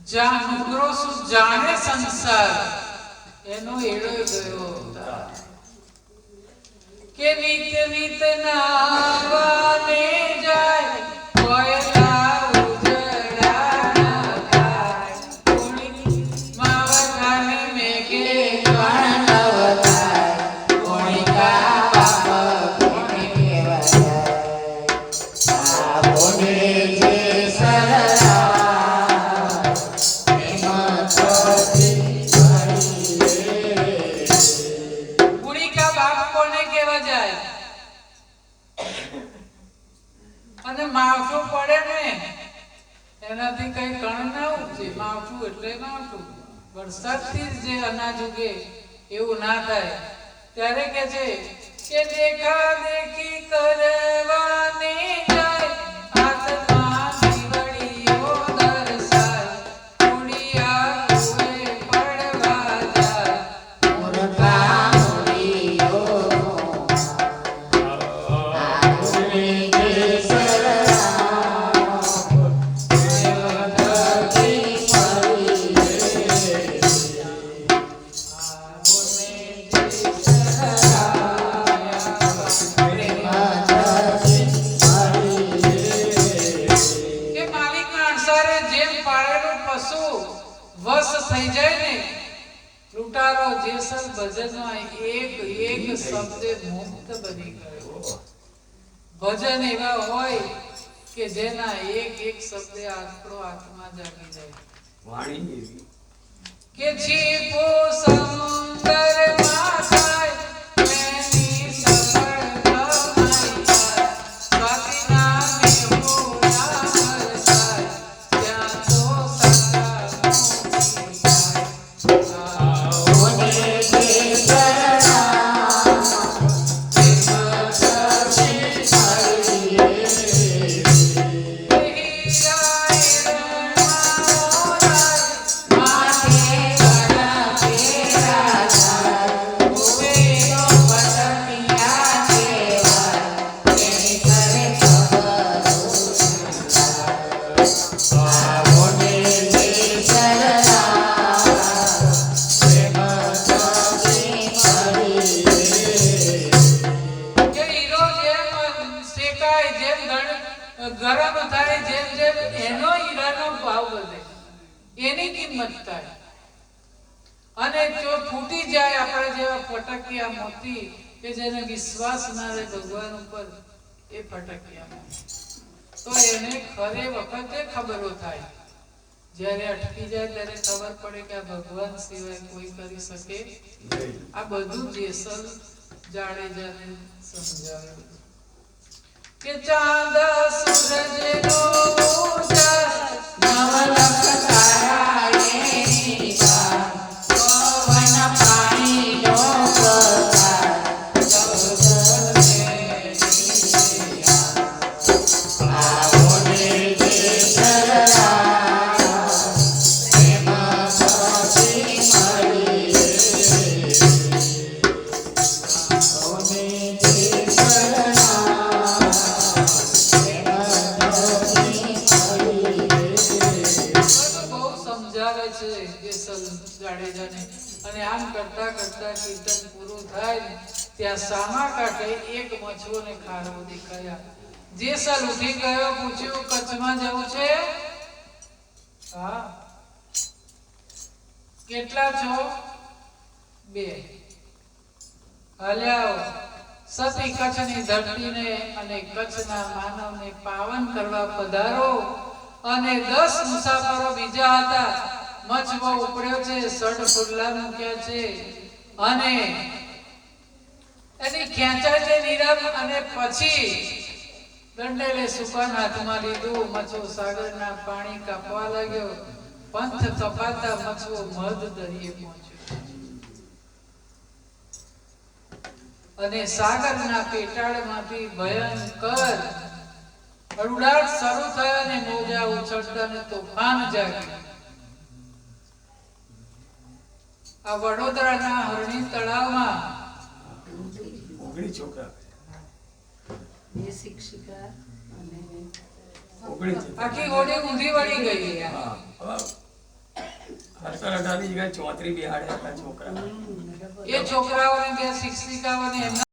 જાનુગ્રો સુ જાણે સંસાર એનો એળો ગયો કે નીત નીત નાવાને જાય કોયલા ઉજળા ના થાય કોણી માવઠાને મેઘે વર્ણવ થાય કોણી કા પાપ કોણી કેવા જાય બોને જે સરળા અને માવઠું પડે ને એનાથી કઈ કણ ના ઉપજે માવઠું એટલે માવઠું વરસાદથી જે અનાજ ઉગે એવું ના થાય ત્યારે કે છે કે દેખા દેખી કરવાની જાય આત્મા નીવડીઓ દર્શાય કુડિયા કુએ પડવા જાય મુરગા મુરીઓ વશ થઈ જાય ને લૂંટારો જેસલ ભજનમાં એક એક શબ્દે મુક્ત બની ગયો ભજન એવા હોય કે જેના એક એક શબ્દે આપણો આત્મા જાગી જાય વાણી એવી કે છીપો સુંદર માથાય મેની સફળ કમાઈ જાય સ્વાતિના મેહુના વરસાય ત્યાં તો સદા ગરમ થાય જેમ જેમ એનો હીરાનો ભાવ વધે એની કિંમત થાય અને જો ફૂટી જાય આપણા જેવા ફટકિયા મોતી કે જેને વિશ્વાસ ના રહે ભગવાન ઉપર એ ફટકિયા તો એને ખરે વખતે ખબરો થાય જ્યારે અટકી જાય ત્યારે ખબર પડે કે આ ભગવાન સિવાય કોઈ કરી શકે આ બધું જેસલ જાડેજાને સમજાવ્યું કે ચાંદ સૂરજનો ઉજાસ નવલખ તારા એની વાત પવન પાણીનો પ્રકાર આવો ને જે સરળા એમાં પછી મળીએ આવો ને જે સરળા જાડેજાને અને આમ કરતા કરતા કીર્તન પૂરું થાય ને ત્યાં સામા કાંઠે એક મછવો ને ખારો દેખાયા જેસલ ઉઠી ગયો પૂછ્યું કચ્છમાં જવું છે હા કેટલા છો બે હાલ્યાઓ સતી કચ્છની ધરતીને અને કચ્છના માનવને પાવન કરવા પધારો અને 10 મુસાફરો બીજા હતા મચવો ઉપડ્યો છે સડ ફુલ્લા મૂક્યા છે અને એની ખેંચાય છે નીરવ અને પછી દંડેલે સુકાન હાથમાં લીધું મચવો સાગરના પાણી કાપવા લાગ્યો પંથ કપાતા મચવો મધ દરિયે પહોંચ્યો અને સાગરના પેટાળમાંથી ભયંકર હરુડાટ શરૂ થયો અને મોજા ઉછળતા ને તોફાન જાગ્યું આ વડોદરાના હરણી તળાવમાં 19 છોકરા બે શિક્ષિકા અને આખી હોડી ઊંધી વળી ગઈ. 18-18 ની જગ્યાએ 34 બેહાડ્યા હતા છોકરા. એ છોકરાઓને ત્યાં શિક્ષિકાઓને એમના